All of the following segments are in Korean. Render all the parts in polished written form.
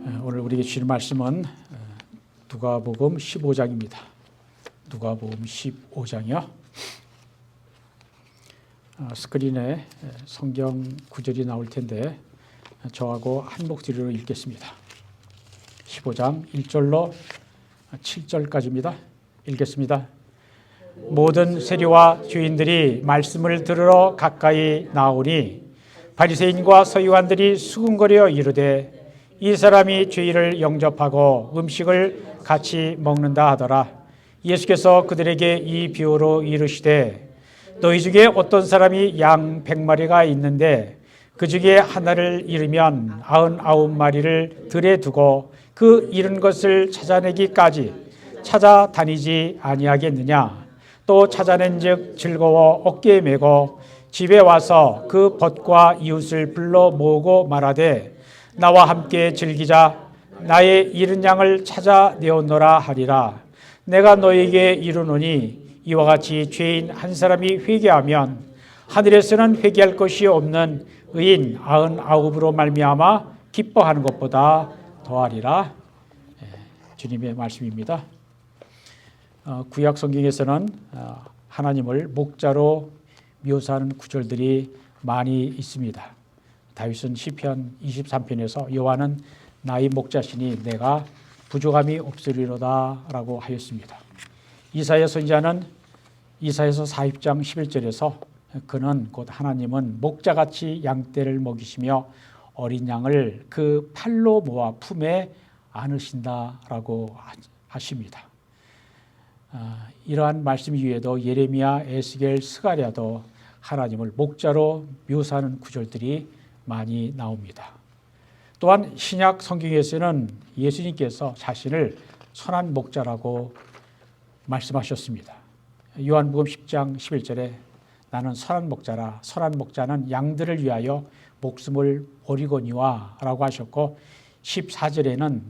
오늘 우리에게 주신 말씀은 누가복음 15장입니다. 누가복음 15장이요. 스크린에 성경 구절이 나올 텐데 저하고 한 목소리로 읽겠습니다. 15장 1절로 7절까지입니다. 읽겠습니다. 모든 세리와 죄인들이 말씀을 들으러 가까이 나오니 바리새인과 서기관들이 수군거려 이르되 이 사람이 죄인을 영접하고 음식을 같이 먹는다 하더라. 예수께서 그들에게 이 비유로 이르시되 너희 중에 어떤 사람이 양 100마리가 있는데 그 중에 하나를 잃으면 99마리를 들에 두고 그 잃은 것을 찾아내기까지 찾아다니지 아니하겠느냐. 또 찾아낸즉 즐거워 어깨에 메고 집에 와서 그 벗과 이웃을 불러 모으고 말하되 나와 함께 즐기자. 나의 잃은 양을 찾아내었노라 하리라. 내가 너에게 이르노니 이와 같이 죄인 한 사람이 회개하면 하늘에서는 회개할 것이 없는 의인 99으로 말미암아 기뻐하는 것보다 더하리라. 주님의 말씀입니다. 구약 성경에서는 하나님을 목자로 묘사하는 구절들이 많이 있습니다. 다윗은 시편 23편에서 여호와는 나의 목자시니 내가 부족함이 없으리로다 라고 하였습니다. 이사야 선지자는 이사야서 40장 11절에서 그는 곧 하나님은 목자같이 양떼를 먹이시며 어린 양을 그 팔로 모아 품에 안으신다 라고 하십니다. 이러한 말씀 이외에도 예레미야, 에스겔, 스가랴도 하나님을 목자로 묘사하는 구절들이 많이 나옵니다. 또한 신약 성경에서는 예수님께서 자신을 선한 목자라고 말씀하셨습니다. 요한복음 10장 11절에 나는 선한 목자라. 선한 목자는 양들을 위하여 목숨을 버리거니와 라고 하셨고 14절에는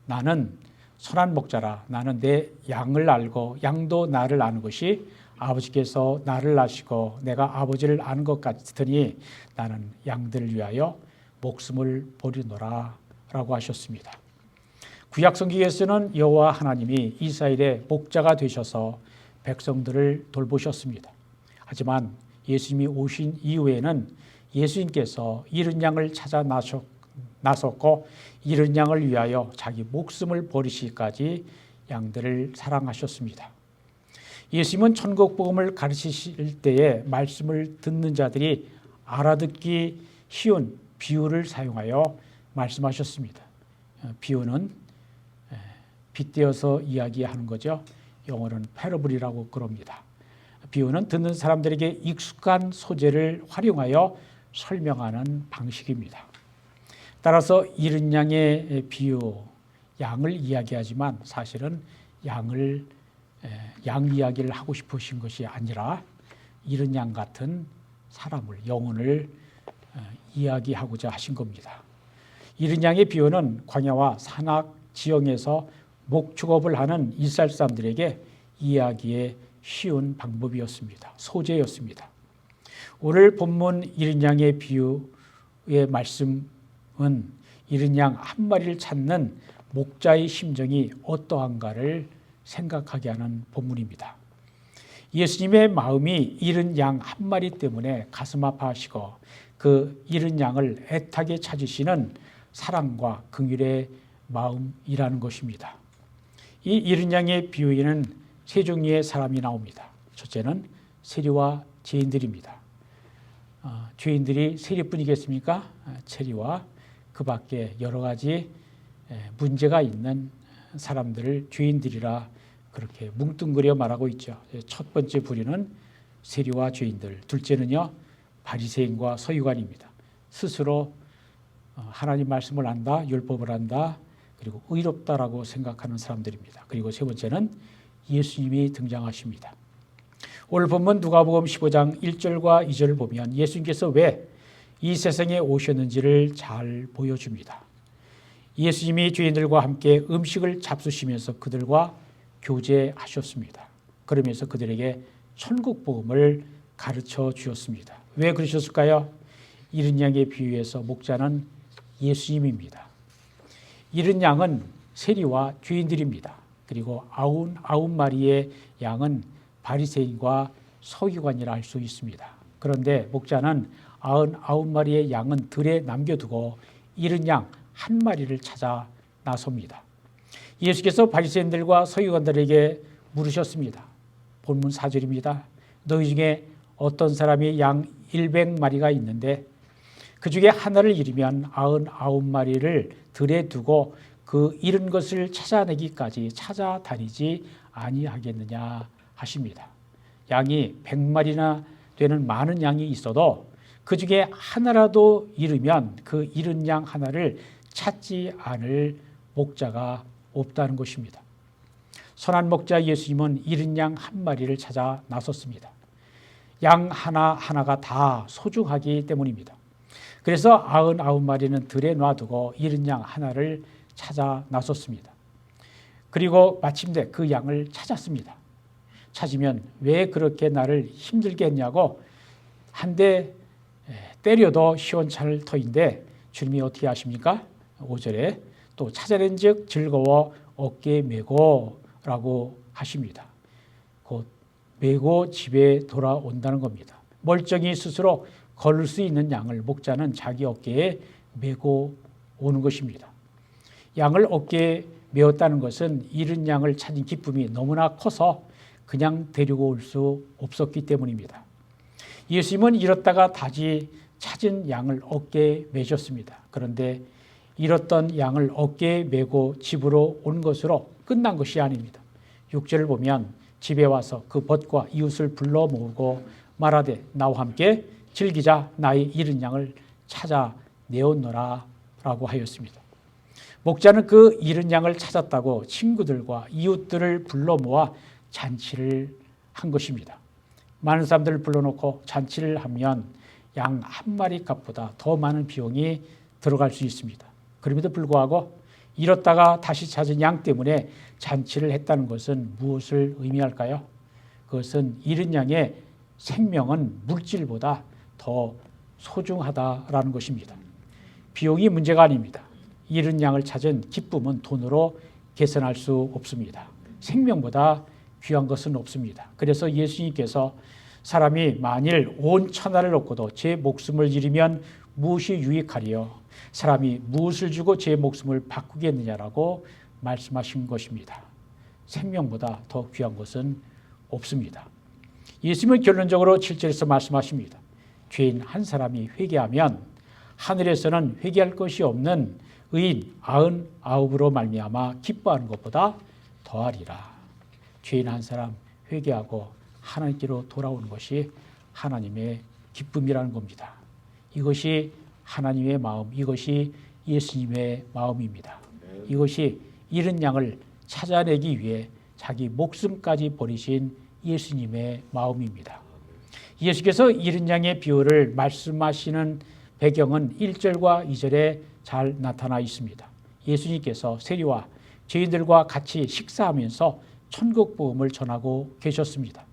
나는 선한 목자라. 나는 내 양을 알고 양도 나를 아는 것이 아버지께서 나를 아시고 내가 아버지를 아는 것 같으니 나는 양들을 위하여 목숨을 버리노라 라고 하셨습니다. 구약 성경에서는 여호와 하나님이 이스라엘의 목자가 되셔서 백성들을 돌보셨습니다. 하지만 예수님이 오신 이후에는 예수님께서 잃은 양을 찾아 나섰고 잃은 양을 위하여 자기 목숨을 버리시기까지 양들을 사랑하셨습니다. 예수님은 천국 복음을 가르치실 때에 말씀을 듣는 자들이 알아듣기 쉬운 비유를 사용하여 말씀하셨습니다. 비유는 빗대어서 이야기하는 거죠. 영어로는 패러블이라고 그럽니다. 비유는 듣는 사람들에게 익숙한 소재를 활용하여 설명하는 방식입니다. 따라서 잃은 양의 비유, 양을 이야기하지만 사실은 양 이야기를 하고 싶으신 것이 아니라 잃은 양 같은 사람을, 영혼을 이야기하고자 하신 겁니다. 잃은 양의 비유는 광야와 산악 지형에서 목축업을 하는 이스라엘 사람들에게 이해하기에 쉬운 방법이었습니다. 소재였습니다. 오늘 본문 잃은 양의 비유의 말씀은 잃은 양 한 마리를 찾는 목자의 심정이 어떠한가를 생각하게 하는 본문입니다. 예수님의 마음이 잃은 양 한 마리 때문에 가슴 아파하시고 그 잃은 양을 애타게 찾으시는 사랑과 긍휼의 마음이라는 것입니다. 이 잃은 양의 비유에는 세 종류의 사람이 나옵니다. 첫째는 세리와 죄인들입니다. 죄인들이 세리뿐이겠습니까? 세리와 그 밖에 여러 가지 문제가 있는 사람들을 죄인들이라 그렇게 뭉뚱그려 말하고 있죠. 첫 번째 부류는 세리와 죄인들, 둘째는요 바리새인과 서기관입니다. 스스로 하나님 말씀을 안다, 율법을 안다, 그리고 의롭다라고 생각하는 사람들입니다. 그리고 세 번째는 예수님이 등장하십니다. 오늘 본문 누가복음 15장 1절과 2절을 보면 예수님께서 왜 이 세상에 오셨는지를 잘 보여줍니다. 예수님이 죄인들과 함께 음식을 잡수시면서 그들과 교제하셨습니다. 그러면서 그들에게 천국 복음을 가르쳐 주었습니다. 왜 그러셨을까요? 잃은 양의 비유에서 목자는 예수님입니다. 잃은 양은 세리와 죄인들입니다. 그리고 99마리의 양은 바리새인과 서기관이라 할 수 있습니다. 그런데 목자는 99마리의 양은 들에 남겨두고 잃은 양 한 마리를 찾아 나섭니다. 예수께서 바리새인들과 서기관들에게 물으셨습니다. 본문 4절입니다. 너희 중에 어떤 사람이 양 100마리가 있는데 그 중에 하나를 잃으면 99마리를 들에 두고 그 잃은 것을 찾아내기까지 찾아다니지 아니하겠느냐 하십니다. 양이 100마리나 되는 많은 양이 있어도 그 중에 하나라도 잃으면 그 잃은 양 하나를 찾지 않을 목자가 없다는 것입니다. 선한 목자 예수님은 잃은 양 한 마리를 찾아 나섰습니다. 양 하나하나가 다 소중하기 때문입니다. 그래서 99마리는 들에 놔두고 잃은 양 하나를 찾아 나섰습니다. 그리고 마침내 그 양을 찾았습니다. 찾으면 왜 그렇게 나를 힘들게 했냐고 한 대 때려도 시원찮을 터인데 주님이 어떻게 하십니까? 5절에 또 찾아낸 즉 즐거워 어깨에 메고 라고 하십니다. 곧 메고 집에 돌아온다는 겁니다. 멀쩡히 스스로 걸을 수 있는 양을 목자는 자기 어깨에 메고 오는 것입니다. 양을 어깨에 메었다는 것은 잃은 양을 찾은 기쁨이 너무나 커서 그냥 데리고 올 수 없었기 때문입니다. 예수님은 잃었다가 다시 찾은 양을 어깨에 메셨습니다. 그런데 잃었던 양을 어깨에 메고 집으로 온 것으로 끝난 것이 아닙니다. 6절을 보면 집에 와서 그 벗과 이웃을 불러 모으고 말하되 나와 함께 즐기자 나의 잃은 양을 찾아 내었노라 라고 하였습니다. 목자는 그 잃은 양을 찾았다고 친구들과 이웃들을 불러 모아 잔치를 한 것입니다. 많은 사람들을 불러놓고 잔치를 하면 양 한 마리 값보다 더 많은 비용이 들어갈 수 있습니다. 그럼에도 불구하고 잃었다가 다시 찾은 양 때문에 잔치를 했다는 것은 무엇을 의미할까요? 그것은 잃은 양의 생명은 물질보다 더 소중하다라는 것입니다. 비용이 문제가 아닙니다. 잃은 양을 찾은 기쁨은 돈으로 계산할 수 없습니다. 생명보다 귀한 것은 없습니다. 그래서 예수님께서 사람이 만일 온 천하를 얻고도 제 목숨을 잃으면 무엇이 유익하리요? 사람이 무엇을 주고 제 목숨을 바꾸겠느냐라고 말씀하신 것입니다. 생명보다 더 귀한 것은 없습니다. 예수님은 결론적으로 7절에서 말씀하십니다. 죄인 한 사람이 회개하면 하늘에서는 회개할 것이 없는 의인 99으로 말미암아 기뻐하는 것보다 더하리라. 죄인 한 사람 회개하고 하나님께로 돌아오는 것이 하나님의 기쁨이라는 겁니다. 이것이 하나님의 마음, 이것이 예수님의 마음입니다. 이것이 잃은 양을 찾아내기 위해 자기 목숨까지 버리신 예수님의 마음입니다. 예수께서 잃은 양의 비유를 말씀하시는 배경은 1절과 2절에 잘 나타나 있습니다. 예수님께서 세리와 죄인들과 같이 식사하면서 천국 복음을 전하고 계셨습니다.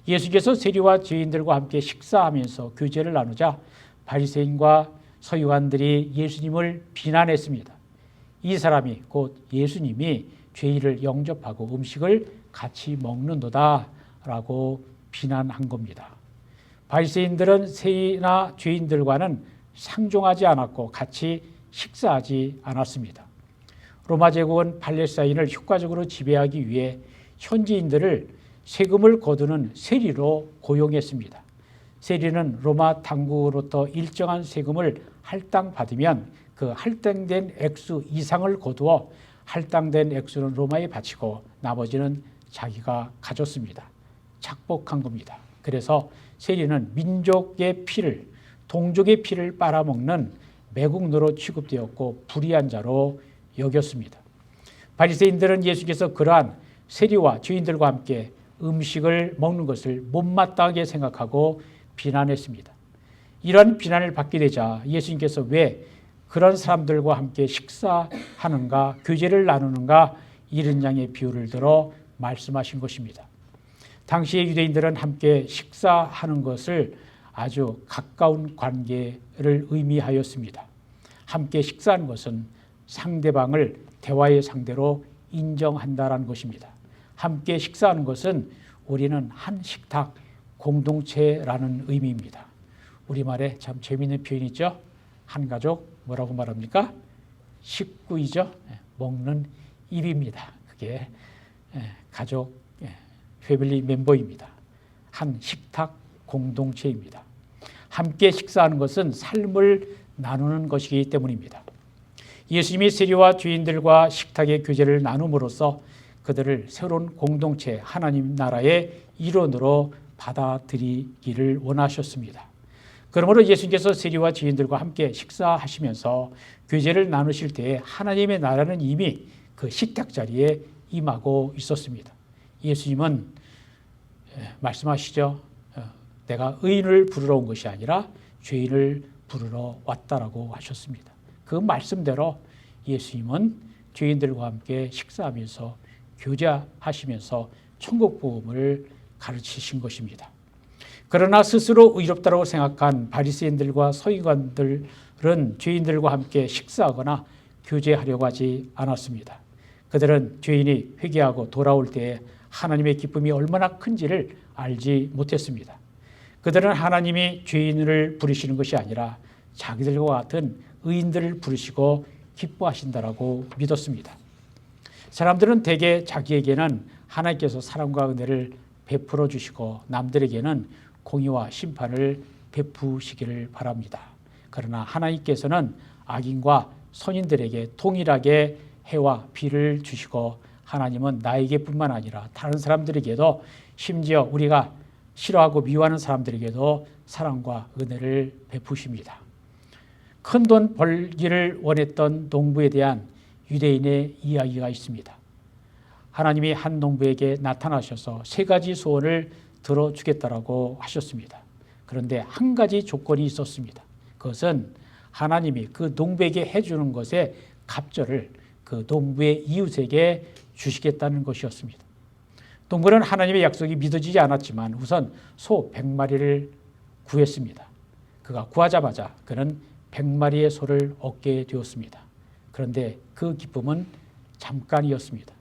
예수께서 세리와 죄인들과 함께 식사하면서 교제를 나누자 바리새인과 서기관들이 예수님을 비난했습니다. 이 사람이 곧 예수님이 죄인을 영접하고 음식을 같이 먹는도다라고 비난한 겁니다. 바리새인들은 세리나 죄인들과는 상종하지 않았고 같이 식사하지 않았습니다. 로마 제국은 팔레스타인을 효과적으로 지배하기 위해 현지인들을 세금을 거두는 세리로 고용했습니다. 세리는 로마 당국으로부터 일정한 세금을 할당받으면 그 할당된 액수 이상을 거두어 할당된 액수는 로마에 바치고 나머지는 자기가 가졌습니다. 착복한 겁니다. 그래서 세리는 민족의 피를, 동족의 피를 빨아먹는 매국노로 취급되었고 불의한 자로 여겼습니다. 바리새인들은 예수께서 그러한 세리와 죄인들과 함께 음식을 먹는 것을 못마땅하게 생각하고 비난했습니다. 이런 비난을 받게 되자 예수님께서 왜 그런 사람들과 함께 식사하는가, 교제를 나누는가 잃은 양의 비유를 들어 말씀하신 것입니다. 당시의 유대인들은 함께 식사하는 것을 아주 가까운 관계를 의미하였습니다. 함께 식사하는 것은 상대방을 대화의 상대로 인정한다라는 것입니다. 함께 식사하는 것은 우리는 한 식탁 공동체라는 의미입니다. 우리말에 참 재미있는 표현이 있죠. 한 가족 뭐라고 말합니까? 식구이죠. 먹는 입입니다. 그게 가족 패밀리 멤버입니다. 한 식탁 공동체입니다. 함께 식사하는 것은 삶을 나누는 것이기 때문입니다. 예수님이 세리와 죄인들과 식탁의 교제를 나눔으로써 그들을 새로운 공동체 하나님 나라의 일원으로 받아들이기를 원하셨습니다. 그러므로 예수님께서 세리와 죄인들과 함께 식사하시면서 교제를 나누실 때에 하나님의 나라는 이미 그 식탁 자리에 임하고 있었습니다. 예수님은 말씀하시죠. 내가 의인을 부르러 온 것이 아니라 죄인을 부르러 왔다라고 하셨습니다. 그 말씀대로 예수님은 죄인들과 함께 식사하면서 교제하시면서 천국 복음을 가르치신 것입니다. 그러나 스스로 의롭다고 생각한 바리새인들과 서기관들은 죄인들과 함께 식사하거나 교제하려고 하지 않았습니다. 그들은 죄인이 회개하고 돌아올 때에 하나님의 기쁨이 얼마나 큰지를 알지 못했습니다. 그들은 하나님이 죄인을 부르시는 것이 아니라 자기들과 같은 의인들을 부르시고 기뻐하신다라고 믿었습니다. 사람들은 대개 자기에게는 하나님께서 사랑과 은혜를 베풀어 주시고 남들에게는 공의와 심판을 베푸시기를 바랍니다. 그러나 하나님께서는 악인과 선인들에게 동일하게 해와 비를 주시고 하나님은 나에게뿐만 아니라 다른 사람들에게도 심지어 우리가 싫어하고 미워하는 사람들에게도 사랑과 은혜를 베푸십니다. 큰 돈 벌기를 원했던 농부에 대한 유대인의 이야기가 있습니다. 하나님이 한 농부에게 나타나셔서 3가지 소원을 들어주겠다라고 하셨습니다. 그런데 한 가지 조건이 있었습니다. 그것은 하나님이 그 농부에게 해주는 것의 갑절을 그 농부의 이웃에게 주시겠다는 것이었습니다. 농부는 하나님의 약속이 믿어지지 않았지만 우선 소 100마리를 구했습니다. 그가 구하자마자 그는 100마리의 소를 얻게 되었습니다. 그런데 그 기쁨은 잠깐이었습니다.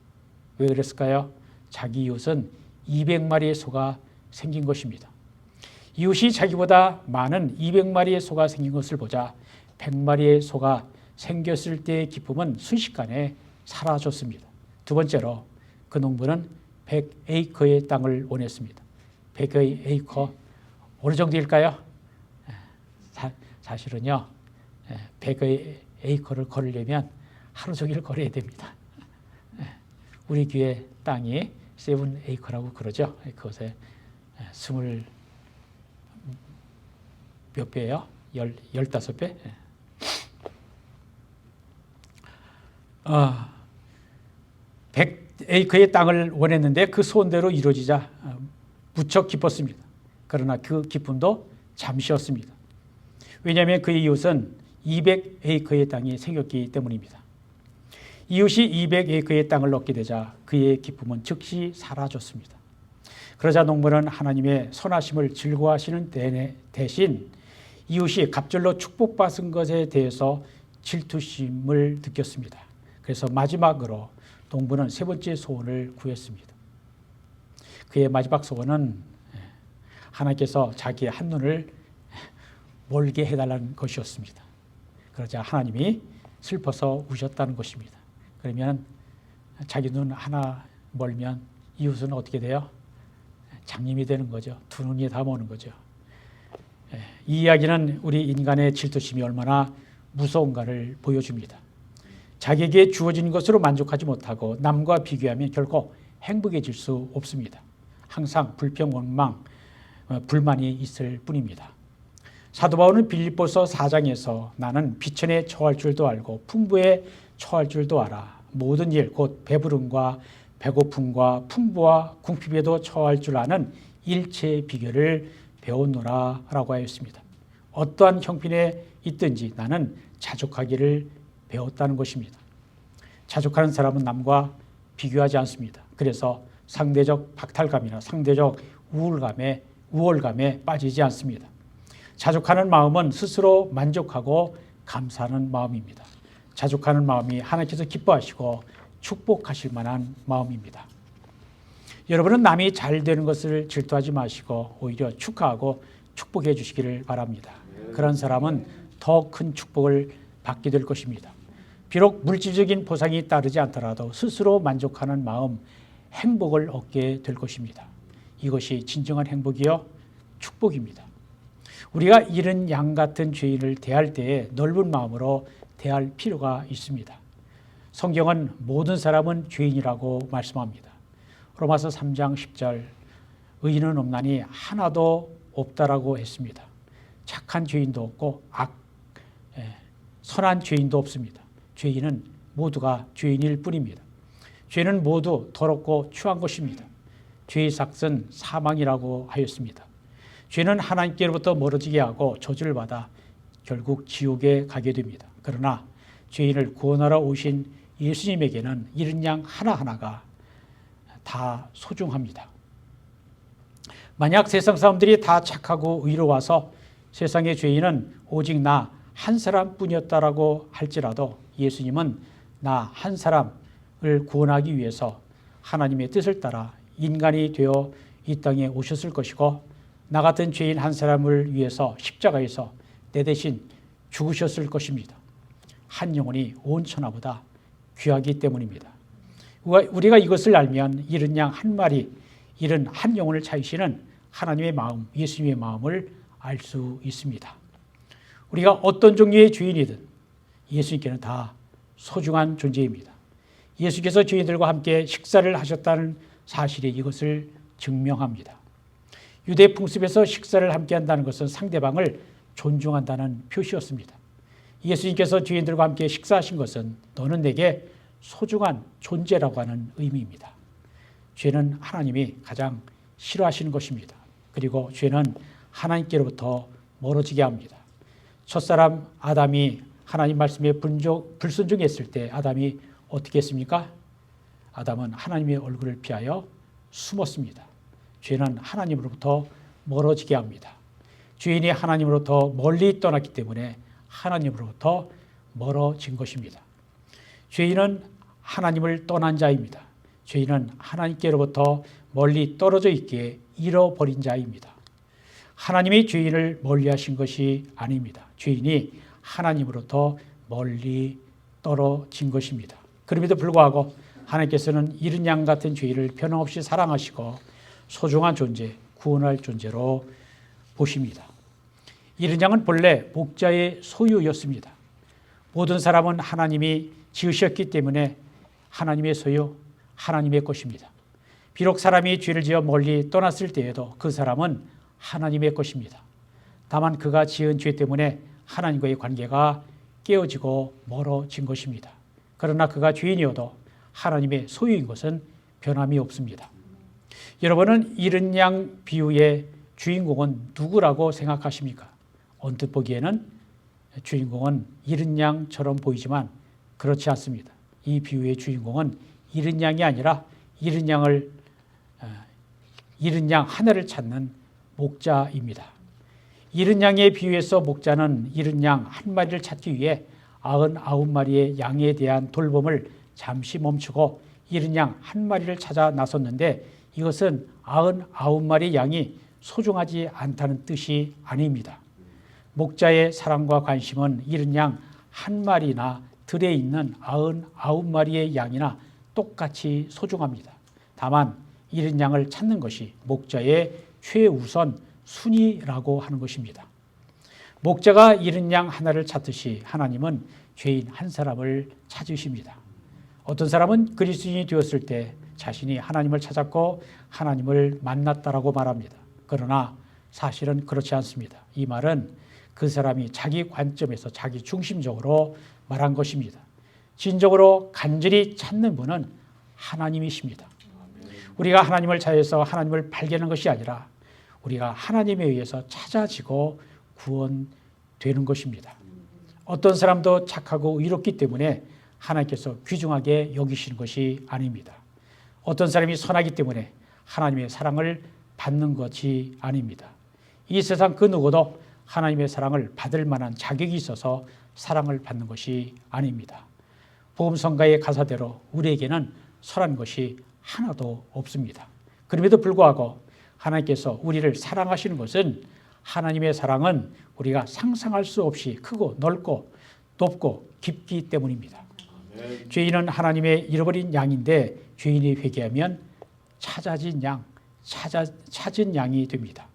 왜 그랬을까요? 자기 이웃은 200마리의 소가 생긴 것입니다. 이웃이 자기보다 많은 200마리의 소가 생긴 것을 보자 100마리의 소가 생겼을 때의 기쁨은 순식간에 사라졌습니다. 두 번째로 그 농부는 100에이커의 땅을 원했습니다. 100에이커 어느 정도일까요? 사실은요 100에이커를 걸으려면 하루 종일 걸어야 됩니다. 우리 교회 땅이 7에이커라고 그러죠. 그것에 20 몇 배예요? 15배? 100에이커의 땅을 원했는데 그 소원대로 이루어지자 무척 기뻤습니다. 그러나 그 기쁨도 잠시였습니다. 왜냐하면 그의 이웃은 200에이커의 땅이 생겼기 때문입니다. 이웃이 200에이커의 땅을 얻게 되자 그의 기쁨은 즉시 사라졌습니다. 그러자 농부는 하나님의 선하심을 즐거워하시는 대신 이웃이 갑절로 축복받은 것에 대해서 질투심을 느꼈습니다. 그래서 마지막으로 농부는 3번째 소원을 구했습니다. 그의 마지막 소원은 하나님께서 자기의 한눈을 멀게 해달라는 것이었습니다. 그러자 하나님이 슬퍼서 우셨다는 것입니다. 그러면 자기 눈 하나 멀면 이웃은 어떻게 돼요? 장님이 되는 거죠. 2눈이 다 머는 거죠. 이 이야기는 우리 인간의 질투심이 얼마나 무서운가를 보여줍니다. 자기에게 주어진 것으로 만족하지 못하고 남과 비교하면 결코 행복해질 수 없습니다. 항상 불평, 원망, 불만이 있을 뿐입니다. 사도 바울은 빌립보서 4장에서 나는 비천에 처할 줄도 알고 풍부에 처할 줄도 알아. 모든 일 곧 배부름과 배고픔과 풍부와 궁핍에도 처할 줄 아는 일체의 비결을 배웠노라 라고 하였습니다. 어떠한 형편에 있든지 나는 자족하기를 배웠다는 것입니다. 자족하는 사람은 남과 비교하지 않습니다. 그래서 상대적 박탈감이나 상대적 우월감에 빠지지 않습니다. 자족하는 마음은 스스로 만족하고 감사하는 마음입니다. 자족하는 마음이 하나님께서 기뻐하시고 축복하실 만한 마음입니다. 여러분은 남이 잘 되는 것을 질투하지 마시고 오히려 축하하고 축복해 주시기를 바랍니다. 그런 사람은 더 큰 축복을 받게 될 것입니다. 비록 물질적인 보상이 따르지 않더라도 스스로 만족하는 마음, 행복을 얻게 될 것입니다. 이것이 진정한 행복이요 축복입니다. 우리가 이런 양 같은 죄인을 대할 때에 넓은 마음으로 대할 필요가 있습니다. 성경은 모든 사람은 죄인이라고 말씀합니다. 로마서 3장 10절 의인은 없나니 하나도 없다라고 했습니다. 착한 죄인도 없고 선한 죄인도 없습니다. 죄인은 모두가 죄인일 뿐입니다. 죄는 모두 더럽고 추한 것입니다. 죄의 삭은 사망이라고 하였습니다. 죄는 하나님께로부터 멀어지게 하고 저주를 받아 결국 지옥에 가게 됩니다. 그러나 죄인을 구원하러 오신 예수님에게는 이런 양 하나하나가 다 소중합니다. 만약 세상 사람들이 다 착하고 의로워서 세상의 죄인은 오직 나 한 사람뿐이었다라고 할지라도 예수님은 나 한 사람을 구원하기 위해서 하나님의 뜻을 따라 인간이 되어 이 땅에 오셨을 것이고 나 같은 죄인 한 사람을 위해서 십자가에서 내 대신 죽으셨을 것입니다. 한 영혼이 온 천하보다 귀하기 때문입니다. 우리가 이것을 알면 이른 양 한 마리, 이른 한 영혼을 차이시는 하나님의 마음, 예수님의 마음을 알 수 있습니다. 우리가 어떤 종류의 죄인이든 예수님께는 다 소중한 존재입니다. 예수께서 죄인들과 함께 식사를 하셨다는 사실이 이것을 증명합니다. 유대 풍습에서 식사를 함께 한다는 것은 상대방을 존중한다는 표시였습니다. 예수님께서 죄인들과 함께 식사하신 것은 너는 내게 소중한 존재라고 하는 의미입니다. 죄는 하나님이 가장 싫어하시는 것입니다. 그리고 죄는 하나님께로부터 멀어지게 합니다. 첫사람 아담이 하나님 말씀에 불순종했을 때 아담이 어떻게 했습니까? 아담은 하나님의 얼굴을 피하여 숨었습니다. 죄는 하나님으로부터 멀어지게 합니다. 죄인이 하나님으로부터 멀리 떠났기 때문에 하나님으로부터 멀어진 것입니다. 죄인은 하나님을 떠난 자입니다. 죄인은 하나님께로부터 멀리 떨어져 있기에 잃어버린 자입니다. 하나님이 죄인을 멀리하신 것이 아닙니다. 죄인이 하나님으로부터 멀리 떨어진 것입니다. 그럼에도 불구하고 하나님께서는 이른 양 같은 죄인을 변함없이 사랑하시고 소중한 존재, 구원할 존재로 보십니다. 이른 양은 본래 목자의 소유였습니다. 모든 사람은 하나님이 지으셨기 때문에 하나님의 소유, 하나님의 것입니다. 비록 사람이 죄를 지어 멀리 떠났을 때에도 그 사람은 하나님의 것입니다. 다만 그가 지은 죄 때문에 하나님과의 관계가 깨어지고 멀어진 것입니다. 그러나 그가 죄인이어도 하나님의 소유인 것은 변함이 없습니다. 여러분은 이른 양 비유의 주인공은 누구라고 생각하십니까? 언뜻 보기에는 주인공은 이른 양처럼 보이지만 그렇지 않습니다. 이 비유의 주인공은 이른 양이 아니라 이른 양 하나를 찾는 목자입니다. 이른 양의 비유에서 목자는 이른 양 한 마리를 찾기 위해 99마리의 양에 대한 돌봄을 잠시 멈추고 이른 양 한 마리를 찾아 나섰는데 이것은 99마리 양이 소중하지 않다는 뜻이 아닙니다. 목자의 사랑과 관심은 이른 양 한 마리나 들에 있는 99마리의 양이나 똑같이 소중합니다. 다만 이른 양을 찾는 것이 목자의 최우선 순위라고 하는 것입니다. 목자가 이른 양 하나를 찾듯이 하나님은 죄인 한 사람을 찾으십니다. 어떤 사람은 그리스도인이 되었을 때 자신이 하나님을 찾았고 하나님을 만났다라고 말합니다. 그러나 사실은 그렇지 않습니다. 이 말은 그 사람이 자기 관점에서 자기 중심적으로 말한 것입니다. 진정으로 간절히 찾는 분은 하나님이십니다. 우리가 하나님을 찾아서 하나님을 발견한 것이 아니라 우리가 하나님에 의해서 찾아지고 구원되는 것입니다. 어떤 사람도 착하고 의롭기 때문에 하나님께서 귀중하게 여기시는 것이 아닙니다. 어떤 사람이 선하기 때문에 하나님의 사랑을 받는 것이 아닙니다. 이 세상 그 누구도 하나님의 사랑을 받을 만한 자격이 있어서 사랑을 받는 것이 아닙니다. 복음성가의 가사대로 우리에게는 선한 것이 하나도 없습니다. 그럼에도 불구하고 하나님께서 우리를 사랑하시는 것은 하나님의 사랑은 우리가 상상할 수 없이 크고 넓고 높고 깊기 때문입니다. 죄인은 하나님의 잃어버린 양인데 죄인이 회개하면 찾은 양이 됩니다.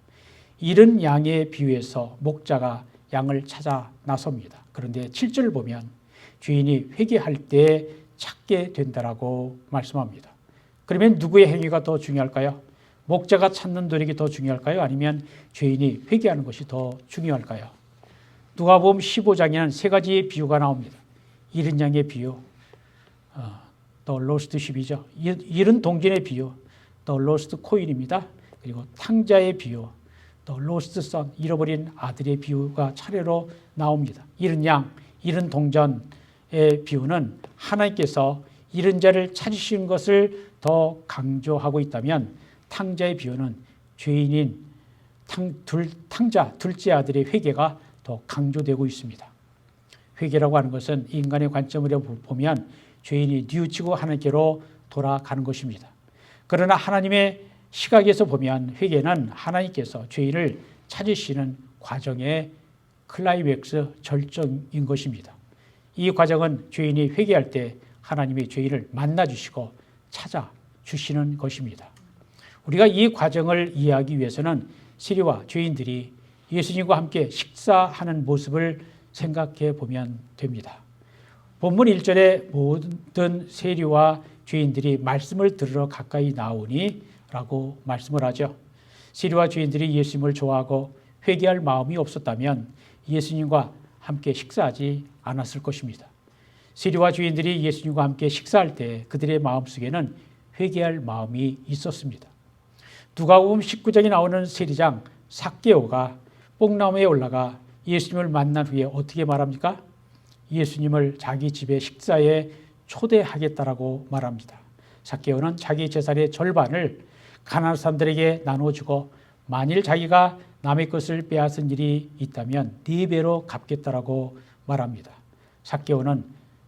잃은 양의 비유에서 목자가 양을 찾아 나섭니다. 그런데 7절을 보면 죄인이 회개할 때 찾게 된다라고 말씀합니다. 그러면 누구의 행위가 더 중요할까요? 목자가 찾는 노력이 더 중요할까요? 아니면 죄인이 회개하는 것이 더 중요할까요? 누가복음 15장에는 세 가지의 비유가 나옵니다. 잃은 양의 비유, 또 로스트 십이죠. 잃은 동전의 비유, 또 로스트 코인입니다. 그리고 탕자의 비유, 또 로스트 선, 잃어버린 아들의 비유가 차례로 나옵니다. 잃은 양, 잃은 동전의 비유는 하나님께서 잃은 자를 찾으시는 것을 더 강조하고 있다면 탕자의 비유는 죄인인 탕자, 둘째 아들의 회개가 더 강조되고 있습니다. 회개라고 하는 것은 인간의 관점으로 보면 죄인이 뉘우치고 하나님께로 돌아가는 것입니다. 그러나 하나님의 시각에서 보면 회개는 하나님께서 죄인을 찾으시는 과정의 클라이맥스 절정인 것입니다. 이 과정은 죄인이 회개할 때 하나님이 죄인을 만나주시고 찾아주시는 것입니다. 우리가 이 과정을 이해하기 위해서는 세리와 죄인들이 예수님과 함께 식사하는 모습을 생각해 보면 됩니다. 본문 1절에 모든 세리와 죄인들이 말씀을 들으러 가까이 나오니 라고 말씀을 하죠. 세리와 죄인들이 예수님을 좋아하고 회개할 마음이 없었다면 예수님과 함께 식사하지 않았을 것입니다. 세리와 죄인들이 예수님과 함께 식사할 때 그들의 마음속에는 회개할 마음이 있었습니다. 누가복음 19장에 나오는 세리장 삭개오가 뽕나무에 올라가 예수님을 만난 후에 어떻게 말합니까? 예수님을 자기 집에 식사에 초대하겠다라고 말합니다. 삭개오는 자기 재산의 절반을 가난한 사람들에게 나눠주고 만일 자기가 남의 것을 빼앗은 일이 있다면 4배로 갚겠다라고 말합니다. 삭개오는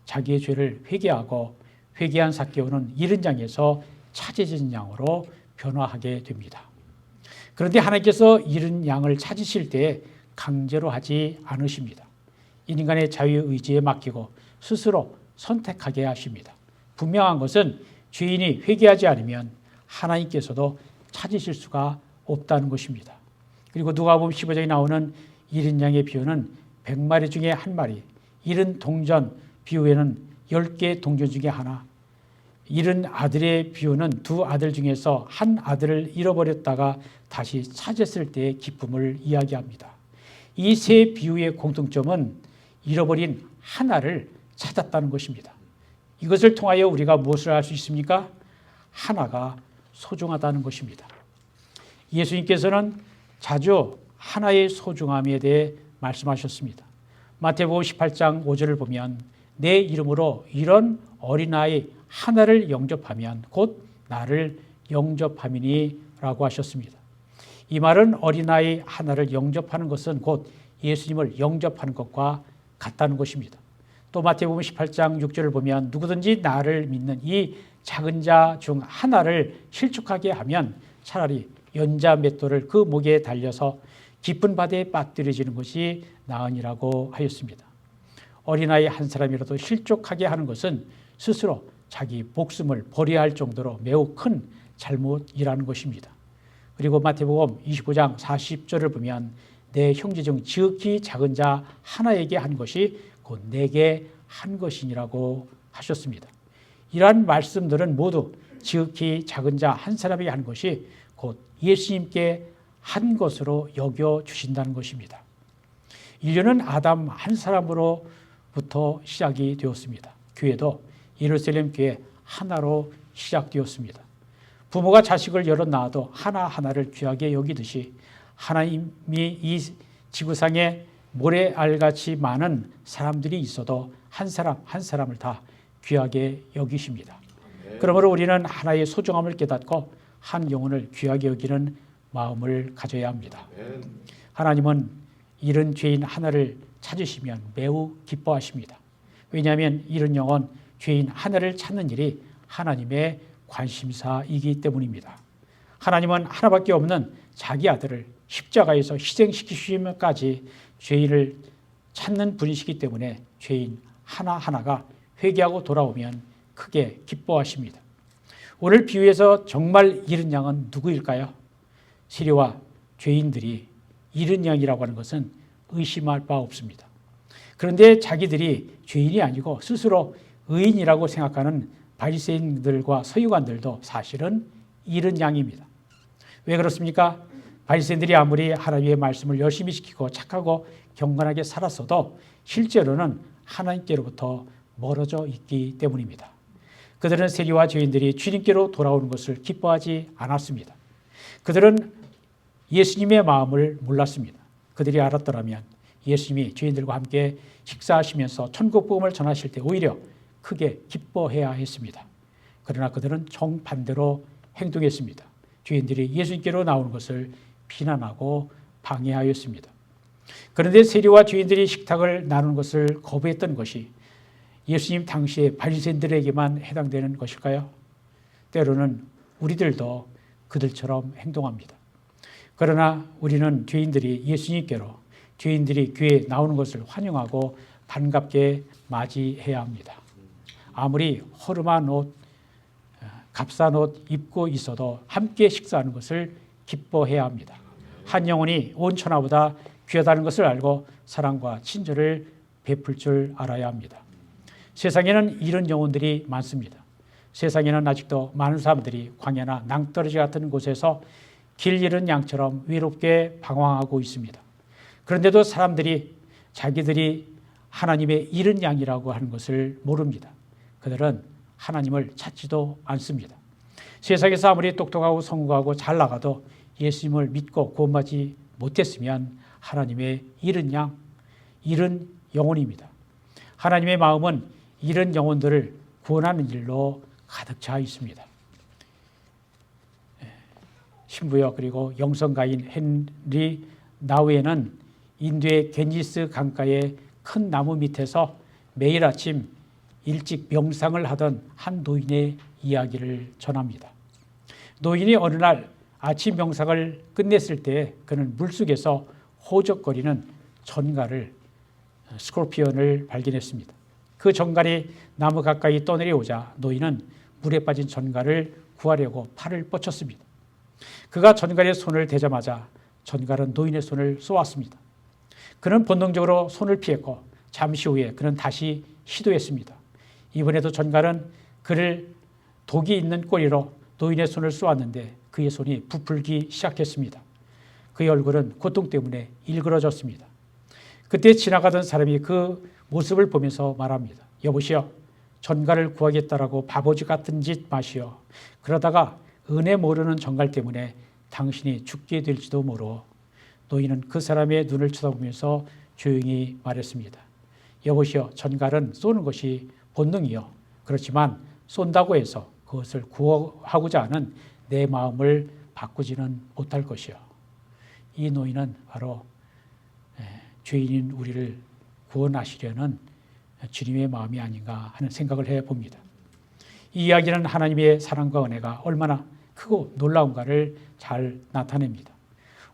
자기의 죄를 회개하고 회개한 삭개오는 잃은 양에서 찾아진 양으로 변화하게 됩니다. 그런데 하나님께서 잃은 양을 찾으실 때 강제로 하지 않으십니다. 인간의 자유의지에 맡기고 스스로 선택하게 하십니다. 분명한 것은 죄인이 회개하지 않으면 하나님께서도 찾으실 수가 없다는 것입니다. 그리고 누가복음 15장에 나오는 잃은 양의 비유는 100마리 중에 1마리, 잃은 동전 비유에는 10개의 동전 중에 하나, 잃은 아들의 비유는 2 아들 중에서 한 아들을 잃어버렸다가 다시 찾았을 때의 기쁨을 이야기합니다. 이 세 비유의 공통점은 잃어버린 하나를 찾았다는 것입니다. 이것을 통하여 우리가 무엇을 알 수 있습니까? 하나가 소중하다는 것입니다. 예수님께서는 자주 하나의 소중함에 대해 말씀하셨습니다. 마태복음 18장 5절을 보면 내 이름으로 이런 어린아이 하나를 영접하면 곧 나를 영접함이니 라고 하셨습니다. 이 말은 어린아이 하나를 영접하는 것은 곧 예수님을 영접하는 것과 같다는 것입니다. 또 마태복음 18장 6절을 보면 누구든지 나를 믿는 이 작은 자 중 하나를 실족하게 하면 차라리 연자 맷돌을 그 목에 달려서 깊은 바다에 빠뜨려지는 것이 나으니라고 하였습니다. 어린아이 한 사람이라도 실족하게 하는 것은 스스로 자기 목숨을 버려야 할 정도로 매우 큰 잘못이라는 것입니다. 그리고 마태복음 25장 40절을 보면 내 형제 중 지극히 작은 자 하나에게 한 것이 곧 내게 한 것이니라고 하셨습니다. 이러한 말씀들은 모두 지극히 작은 자 한 사람에게 한 것이 곧 예수님께 한 것으로 여겨주신다는 것입니다. 인류는 아담 한 사람으로부터 시작이 되었습니다. 교회도 예루살렘 교회 하나로 시작되었습니다. 부모가 자식을 여러 낳아도 하나하나를 귀하게 여기듯이 하나님이 이 지구상에 모래알같이 많은 사람들이 있어도 한 사람 한 사람을 다 귀하게 여기십니다. 그러므로 우리는 하나의 소중함을 깨닫고 한 영혼을 귀하게 여기는 마음을 가져야 합니다. 하나님은 잃은 죄인 하나를 찾으시면 매우 기뻐하십니다. 왜냐하면 잃은 영혼, 죄인 하나를 찾는 일이 하나님의 관심사이기 때문입니다. 하나님은 하나밖에 없는 자기 아들을 십자가에서 희생시키시면까지 죄인을 찾는 분이시기 때문에 죄인 하나하나가 회개하고 돌아오면 크게 기뻐하십니다. 오늘 비유에서 정말 잃은 양은 누구일까요? 세리와 죄인들이 잃은 양이라고 하는 것은 의심할 바 없습니다. 그런데 자기들이 죄인이 아니고 스스로 의인이라고 생각하는 바리새인들과 서기관들도 사실은 잃은 양입니다. 왜 그렇습니까? 바리새인들이 아무리 하나님의 말씀을 열심히 지키고 착하고 경건하게 살았어도 실제로는 하나님께로부터 멀어져 있기 때문입니다. 그들은 세리와 죄인들이 주님께로 돌아오는 것을 기뻐하지 않았습니다. 그들은 예수님의 마음을 몰랐습니다. 그들이 알았더라면 예수님이 죄인들과 함께 식사하시면서 천국 복음을 전하실 때 오히려 크게 기뻐해야 했습니다. 그러나 그들은 정반대로 행동했습니다. 죄인들이 예수님께로 나오는 것을 비난하고 방해하였습니다. 그런데 세리와 죄인들이 식탁을 나누는 것을 거부했던 것이 예수님 당시의 바리새인들에게만 해당되는 것일까요? 때로는 우리들도 그들처럼 행동합니다. 그러나 우리는 죄인들이 예수님께로, 죄인들이 교회에 나오는 것을 환영하고 반갑게 맞이해야 합니다. 아무리 허름한 옷, 값싼 옷 입고 있어도 함께 식사하는 것을 기뻐해야 합니다. 한 영혼이 온 천하보다 귀하다는 것을 알고 사랑과 친절을 베풀 줄 알아야 합니다. 세상에는 이런 영혼들이 많습니다. 세상에는 아직도 많은 사람들이 광야나 낭떠러지 같은 곳에서 길 잃은 양처럼 외롭게 방황하고 있습니다. 그런데도 사람들이 자기들이 하나님의 잃은 양이라고 하는 것을 모릅니다. 그들은 하나님을 찾지도 않습니다. 세상에서 아무리 똑똑하고 성공하고 잘 나가도 예수님을 믿고 구원받지 못했으면 하나님의 잃은 양, 잃은 영혼입니다. 하나님의 마음은 잃은 영혼들을 구원하는 일로 가득 차 있습니다. 신부여 그리고 영성가인 헨리 나우에는 인도의 겐지스 강가의 큰 나무 밑에서 매일 아침 일찍 명상을 하던 한 노인의 이야기를 전합니다. 노인이 어느 날 아침 명상을 끝냈을 때 그는 물속에서 호적거리는 전갈을, 스콜피언을 발견했습니다. 그 전갈이 나무 가까이 떠내려오자 노인은 물에 빠진 전갈을 구하려고 팔을 뻗쳤습니다. 그가 전갈의 손을 대자마자 전갈은 노인의 손을 쏘았습니다. 그는 본능적으로 손을 피했고 잠시 후에 그는 다시 시도했습니다. 이번에도 전갈은 그를 독이 있는 꼬리로 노인의 손을 쏘았는데 그의 손이 부풀기 시작했습니다. 그의 얼굴은 고통 때문에 일그러졌습니다. 그때 지나가던 사람이 그 모습을 보면서 말합니다. 여보시오, 전갈을 구하겠다라고 바보지 같은 짓 마시오. 그러다가 은혜 모르는 전갈 때문에 당신이 죽게 될지도 모르. 노인은 그 사람의 눈을 쳐다보면서 조용히 말했습니다. 여보시오, 전갈은 쏘는 것이 본능이요. 그렇지만 쏜다고 해서 그것을 구하고자 하는 내 마음을 바꾸지는 못할 것이요. 이 노인은 바로 죄인인 우리를 구원하시려는 주님의 마음이 아닌가 하는 생각을 해봅니다. 이 이야기는 하나님의 사랑과 은혜가 얼마나 크고 놀라운가를 잘 나타냅니다.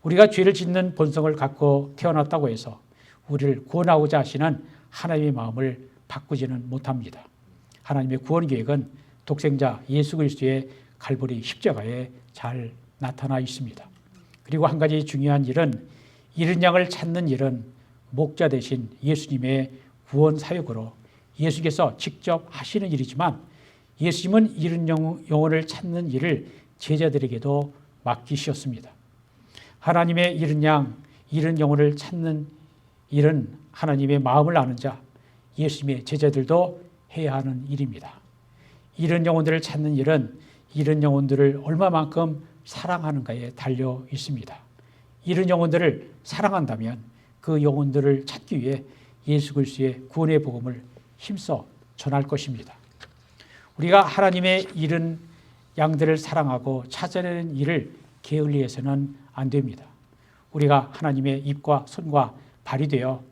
우리가 죄를 짓는 본성을 갖고 태어났다고 해서 우리를 구원하고자 하시는 하나님의 마음을 바꾸지는 못합니다. 하나님의 구원 계획은 독생자 예수 그리스도의 갈보리 십자가에 잘 나타나 있습니다. 그리고 한 가지 중요한 일은 잃은 양을 찾는 일은 목자 되신 예수님의 구원 사역으로 예수께서 직접 하시는 일이지만 예수님은 잃은 영혼을 찾는 일을 제자들에게도 맡기셨습니다. 하나님의 잃은 양, 잃은 영혼을 찾는 일은 하나님의 마음을 아는 자, 예수님의 제자들도 해야 하는 일입니다. 잃은 영혼들을 찾는 일은 잃은 영혼들을 얼마만큼 사랑하는가에 달려 있습니다. 잃은 영혼들을 사랑한다면 그 영혼들을 찾기 위해 예수 그리스도의 구원의 복음을 힘써 전할 것입니다. 우리가 하나님의 잃은 양들을 사랑하고 찾아내는 일을 게을리해서는 안 됩니다. 우리가 하나님의 입과 손과 발휘되어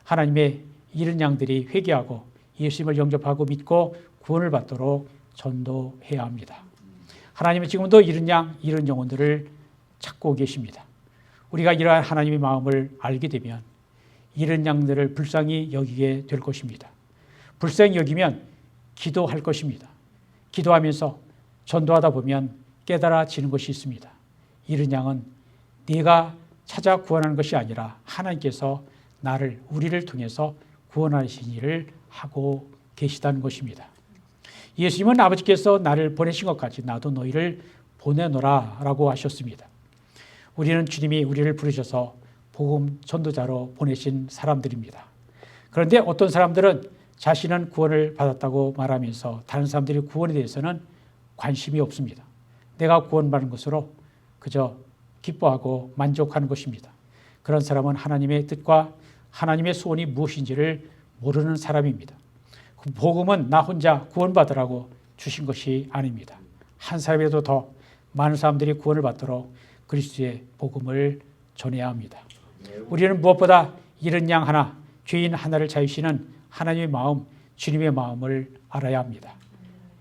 하나님의 잃은 양들이 회개하고 예수님을 영접하고 믿고 구원을 받도록 전도해야 합니다. 하나님은 지금도 잃은 양, 잃은 영혼들을 찾고 계십니다. 우리가 이러한 하나님의 마음을 알게 되면 잃은 양들을 불쌍히 여기게 될 것입니다. 불쌍히 여기면 기도할 것입니다. 기도하면서 전도하다 보면 깨달아지는 것이 있습니다. 잃은 양은 네가 찾아 구원하는 것이 아니라 하나님께서 우리를 통해서 구원하신 일을 하고 계시다는 것입니다. 예수님은 아버지께서 나를 보내신 것 같이 나도 너희를 보내노라 라고 하셨습니다. 우리는 주님이 우리를 부르셔서 복음 전도자로 보내신 사람들입니다. 그런데 어떤 사람들은 자신은 구원을 받았다고 말하면서 다른 사람들이 구원에 대해서는 관심이 없습니다. 내가 구원받은 것으로 그저 기뻐하고 만족하는 것입니다. 그런 사람은 하나님의 뜻과 하나님의 소원이 무엇인지를 모르는 사람입니다. 그 복음은 나 혼자 구원받으라고 주신 것이 아닙니다. 한 사람이라도 더 많은 사람들이 구원을 받도록 그리스도의 복음을 전해야 합니다. 우리는 무엇보다 잃은 양 하나, 죄인 하나를 자유시는 하나님의 마음, 주님의 마음을 알아야 합니다.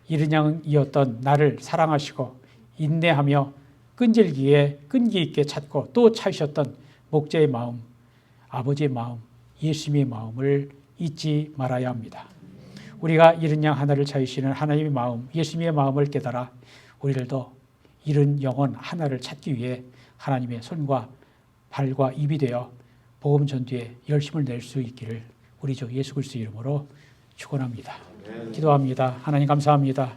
잃은 양이었던 나를 사랑하시고 인내하며 끈기 있게 찾고 또 찾으셨던 목자의 마음, 아버지의 마음, 예수님의 마음을 잊지 말아야 합니다. 우리가 잃은 양 하나를 찾으시는 하나님의 마음, 예수님의 마음을 깨달아 우리들도 잃은 영혼 하나를 찾기 위해 하나님의 손과 발과 입이 되어 복음 전도에 열심을 낼 수 있기를 우리 주 예수 그리스도 이름으로 축원합니다. 기도합니다. 하나님 감사합니다.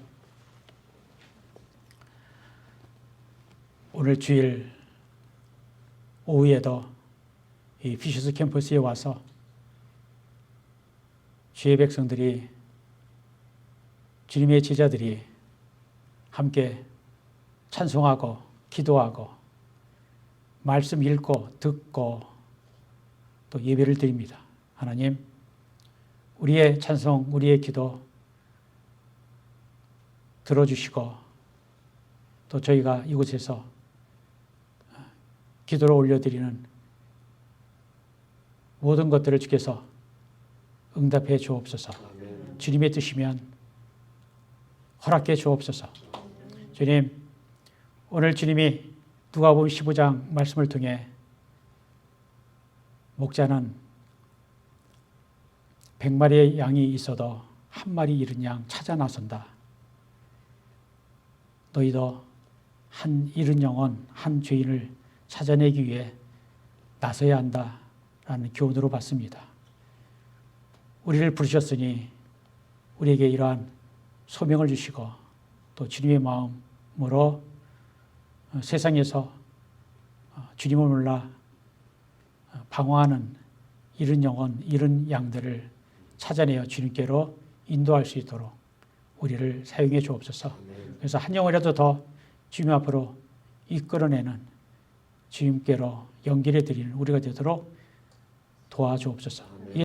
오늘 주일 오후에도 이 피셔스 캠퍼스에 와서 주의 백성들이 주님의 제자들이 함께 찬송하고 기도하고 말씀 읽고 듣고 또 예배를 드립니다. 하나님, 우리의 찬송, 우리의 기도 들어주시고 또 저희가 이곳에서 기도로 올려드리는 모든 것들을 주께서 응답해 주옵소서. 주님의 뜻이면 허락해 주옵소서. 주님, 오늘 주님이 누가복음 15장 말씀을 통해 목자는 100마리의 양이 있어도 한 마리 잃은 양 찾아 나선다. 너희도 한 잃은 영혼, 한 죄인을 찾아내기 위해 나서야 한다라는 교훈으로 봤습니다. 우리를 부르셨으니 우리에게 이러한 소명을 주시고 또 주님의 마음으로 세상에서 주님을 몰라 방황하는 잃은 영혼, 잃은 양들을 찾아내어 주님께로 인도할 수 있도록 우리를 사용해 주옵소서. 그래서 한 영혼이라도 더 주님 앞으로 이끌어내는 주님께로 연결해 드리는 우리가 되도록 도와주옵소서.